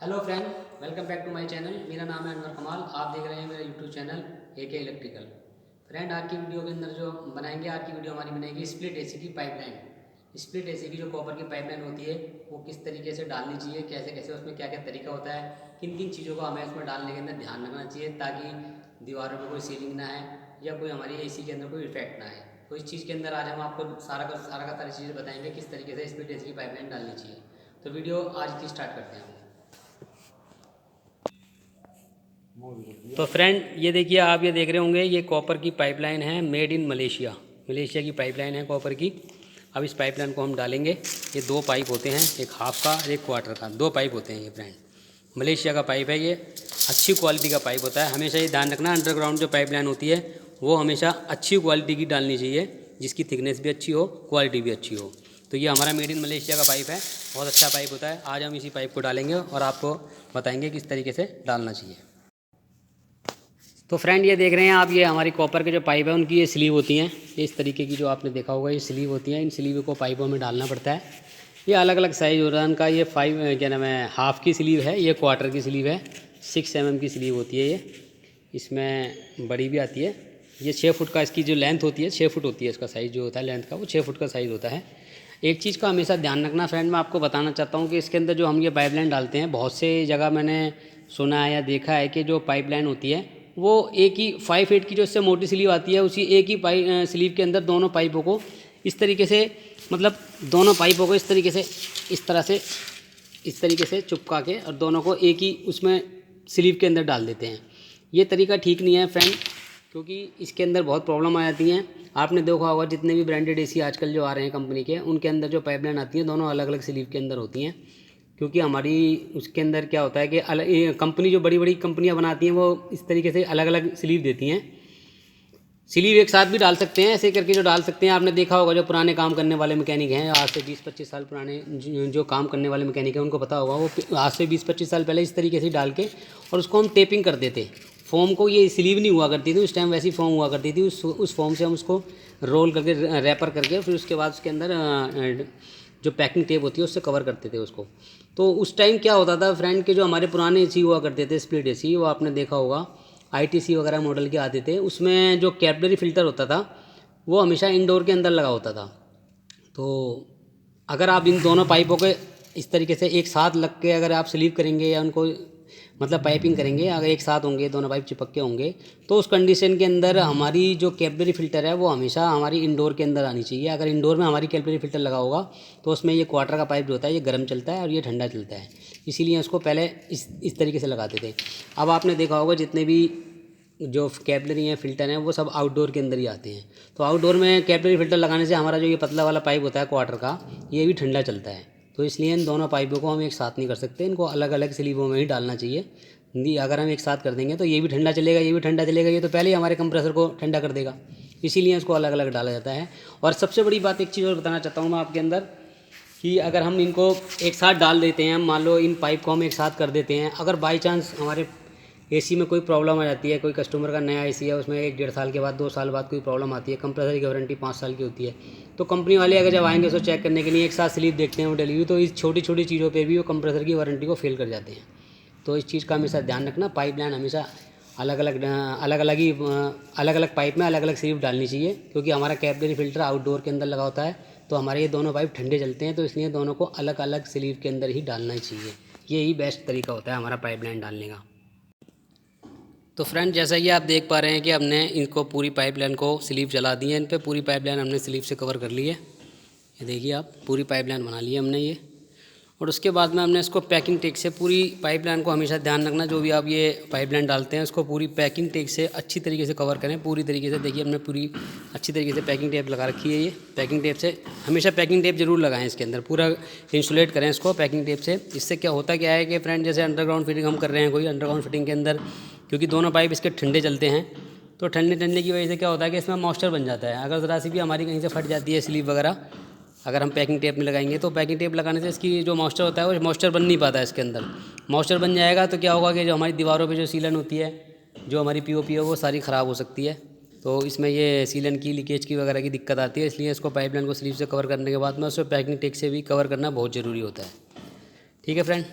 Hello friend, welcome back to my channel. मेरा नाम है अनवर कमाल। आप देख रहे हैं मेरा YouTube channel AK electrical. Friend, आज की वीडियो के अंदर जो बनाएंगे, आज की वीडियो हमारी बनेगी स्प्लिट AC की पाइपलाइन। स्प्लिट AC की जो कॉपर की पाइपलाइन होती है वो किस तरीके से डालनी चाहिए, कैसे कैसे उसमें क्या क्या तरीका होता है, किन किन चीज़ों को हमें उसमें डालने के अंदर ध्यान रखना चाहिए ताकि दीवारों पर कोई सीलिंग ना है या कोई हमारी AC के अंदर कोई इफेक्ट ना है। तो इस चीज़ के अंदर आज हम आपको सारा का सारी चीज़ें बताएंगे किस तरीके से स्प्लिट AC की पाइपलाइन डालनी चाहिए। तो वीडियो आज की स्टार्ट करते हैं हम। तो फ्रेंड, ये देखिए, आप ये देख रहे होंगे, ये कॉपर की पाइपलाइन है, मेड इन मलेशिया। मलेशिया की पाइपलाइन है कॉपर की। अब इस पाइपलाइन को हम डालेंगे। ये दो पाइप होते हैं, एक हाफ का और एक क्वार्टर का, दो पाइप होते हैं ये फ्रेंड। मलेशिया का पाइप है ये, अच्छी क्वालिटी का पाइप होता है। हमेशा ये ध्यान रखना, अंडरग्राउंड जो पाइपलाइन होती है वो हमेशा अच्छी क्वालिटी की डालनी चाहिए, जिसकी थिकनेस भी अच्छी हो, क्वालिटी भी अच्छी हो। तो ये हमारा मेड इन मलेशिया का पाइप है, बहुत अच्छा पाइप होता है। आज हम इसी पाइप को डालेंगे और आपको बताएंगे किस तरीके से डालना चाहिए। तो फ्रेंड, ये देख रहे हैं आप, ये हमारी कॉपर के जो पाइप है उनकी ये स्लीव होती हैं। ये इस तरीके की जो आपने देखा होगा, ये स्लीव होती हैं। इन स्लीव को पाइपों में डालना पड़ता है। ये अलग अलग साइज़ होता है इनका। ये 5 क्या नाम है, हाफ़ की स्लीव है, ये क्वार्टर की स्लीव है। 6 mm की स्लीव होती है ये, इसमें बड़ी भी आती है। ये 6 फुट का इसकी जो लेंथ होती है, 6 फुट होती है इसका साइज़ जो होता है, लेंथ का वो 6 फुट का साइज़ होता है। एक चीज़ का हमेशा ध्यान रखना फ्रेंड, मैं आपको बताना चाहता हूँ कि इसके अंदर जो हम ये पाइपलाइन डालते हैं, बहुत से जगह मैंने सुना है या देखा है कि जो पाइपलाइन होती है वो एक ही 5 8 की जो इससे मोटी स्लीव आती है, उसी एक ही स्लीव के अंदर दोनों पाइपों को इस तरीके से, मतलब दोनों पाइपों को इस तरीके से, इस तरीके से चिपका के और दोनों को एक ही उसमें स्लीव के अंदर डाल देते हैं। ये तरीका ठीक नहीं है फ्रेंड, क्योंकि इसके अंदर बहुत प्रॉब्लम आ जाती हैं। आपने देखा होगा जितने भी ब्रांडेड AC आजकल जो आ रहे हैं कंपनी के, उनके अंदर जो पाइपलाइन आती हैं दोनों अलग अलग स्लीव के अंदर होती हैं। क्योंकि हमारी उसके अंदर क्या होता है कि अलग कंपनी, जो बड़ी बड़ी कंपनियां बनाती हैं, वो इस तरीके से अलग अलग स्लीव देती हैं। स्लीव एक साथ भी डाल सकते हैं, ऐसे करके जो डाल सकते हैं। आपने देखा होगा जो पुराने काम करने वाले मैकेनिक हैं, आज से 20 25 साल पुराने जो काम करने वाले मैकेनिक हैं, उनको पता होगा, वो आज से 20 25 साल पहले इस तरीके से डाल के और उसको हम टेपिंग कर देते। फोम को, ये स्लीव नहीं हुआ करती थी उस टाइम, वैसी फोम हुआ करती थी। उस फोम से हम उसको रोल करके, रैपर करके, फिर उसके बाद उसके अंदर जो पैकिंग टेप होती है उससे कवर करते थे उसको। तो उस टाइम क्या होता था फ्रेंड, के जो हमारे पुराने AC हुआ करते थे, स्प्लिट AC, वो आपने देखा होगा ITC वगैरह मॉडल के आते थे, उसमें जो कैपिलरी फिल्टर होता था वो हमेशा इंडोर के अंदर लगा होता था। तो अगर आप इन दोनों पाइपों के इस तरीके से एक साथ लग के अगर आप स्लीव करेंगे या उनको, मतलब पाइपिंग करेंगे, अगर एक साथ होंगे, दोनों पाइप चिपक के होंगे, तो उस कंडीशन के अंदर हमारी जो कैपिलरी फ़िल्टर है वो हमेशा हमारी इंडोर के अंदर आनी चाहिए। अगर इंडोर में हमारी कैपिलरी फ़िल्टर लगा होगा तो उसमें ये क्वार्टर का पाइप जो होता है ये गर्म चलता है और ये ठंडा चलता है, इसीलिए उसको पहले इस तरीके से लगाते थे। अब आपने देखा होगा जितने भी जो कैपिलरी हैं, फ़िल्टर हैं, वो सब आउटडोर के अंदर ही आते हैं। तो आउटडोर में कैपिलरी फ़िल्टर लगाने से हमारा जो ये पतला वाला पाइप होता है क्वार्टर का, ये भी ठंडा चलता है। तो इसलिए इन दोनों पाइपों को हम एक साथ नहीं कर सकते, इनको अलग अलग स्लीवों में ही डालना चाहिए। अगर हम एक साथ कर देंगे तो ये भी ठंडा चलेगा, ये भी ठंडा चलेगा, ये तो पहले ही हमारे कंप्रेसर को ठंडा कर देगा, इसीलिए इसको अलग अलग डाला जाता है। और सबसे बड़ी बात, एक चीज़ और बताना चाहता हूँ मैं आपके अंदर, कि अगर हम इनको एक साथ डाल देते हैं, मान लो इन पाइप को हम एक साथ कर देते हैं, अगर बाई चांस हमारे AC में कोई प्रॉब्लम आ जाती है, कोई कस्टमर का नया AC है, उसमें 1 1.5 साल के बाद, 2 साल बाद कोई प्रॉब्लम आती है, कंप्रेसर की वारंटी 5 साल की होती है, तो कंपनी वाले अगर जब आएंगे उसको चेक करने के लिए एक साथ स्लिप देखते हैं वो डली हुई, तो इस छोटी छोटी चीज़ों पे भी वो कंप्रेसर की वारंटी को फेल कर जाते हैं। तो इस चीज़ का हमेशा ध्यान रखना, पाइपलाइन हमेशा अलग अलग पाइप में अलग अलग स्लीव डालनी चाहिए, क्योंकि हमारा कैपिलरी फ़िल्टर आउटडोर के अंदर लगा होता है, तो हमारे ये दोनों पाइप ठंडे चलते हैं, तो इसलिए दोनों को अलग अलग स्लीव के अंदर ही डालना ही चाहिए। यही बेस्ट तरीका होता है हमारा पाइपलाइन डालने का। तो फ्रेंड, जैसा कि आप देख पा रहे हैं कि हमने इनको पूरी पाइपलाइन को स्लीव चला दी है, इन पे पूरी पाइपलाइन हमने स्लीव से कवर कर ली है। ये देखिए आप, पूरी पाइपलाइन बना ली है हमने ये। और उसके बाद में हमने इसको पैकिंग टेप से, पूरी पाइपलाइन को हमेशा ध्यान रखना, जो भी आप ये पाइपलाइन डालते हैं उसको पूरी पैकिंग टेप से अच्छी तरीके से कवर करें, पूरी तरीके से। देखिए हमने पूरी अच्छी तरीके से पैकिंग टेप लगा रखी है। ये पैकिंग टेप से हमेशा पैकिंग टेप जरूर लगाएं, इसके अंदर पूरा इंसुलेट करें इसको पैकिंग टेप से। इससे क्या होता क्या है कि फ्रेंड, जैसे अंडरग्राउंड फिटिंग हम कर रहे हैं, कोई अंडरग्राउंड फिटिंग के अंदर, क्योंकि दोनों पाइप इसके ठंडे चलते हैं, तो ठंडे की वजह से क्या होता है कि इसमें मॉइस्चर बन जाता है। अगर ज़रा सी भी हमारी कहीं से फट जाती है स्लीव वगैरह, अगर हम पैकिंग टेप में लगाएंगे, तो पैकिंग टेप लगाने से इसकी जो मॉइस्चर होता है वो मॉइस्चर बन नहीं पाता है इसके अंदर। मॉइस्चर बन जाएगा तो क्या होगा कि जो हमारी दीवारों पे जो सीलन होती है, जो हमारी POP है, वो सारी ख़राब हो सकती है। तो इसमें ये सीलन की, लीकेज की वगैरह की दिक्कत आती है, इसलिए इसको पाइपलाइन को स्लीव से कवर करने के बाद में उसको पैकिंग टेप से भी कवर करना बहुत ज़रूरी होता है। ठीक है फ्रेंड।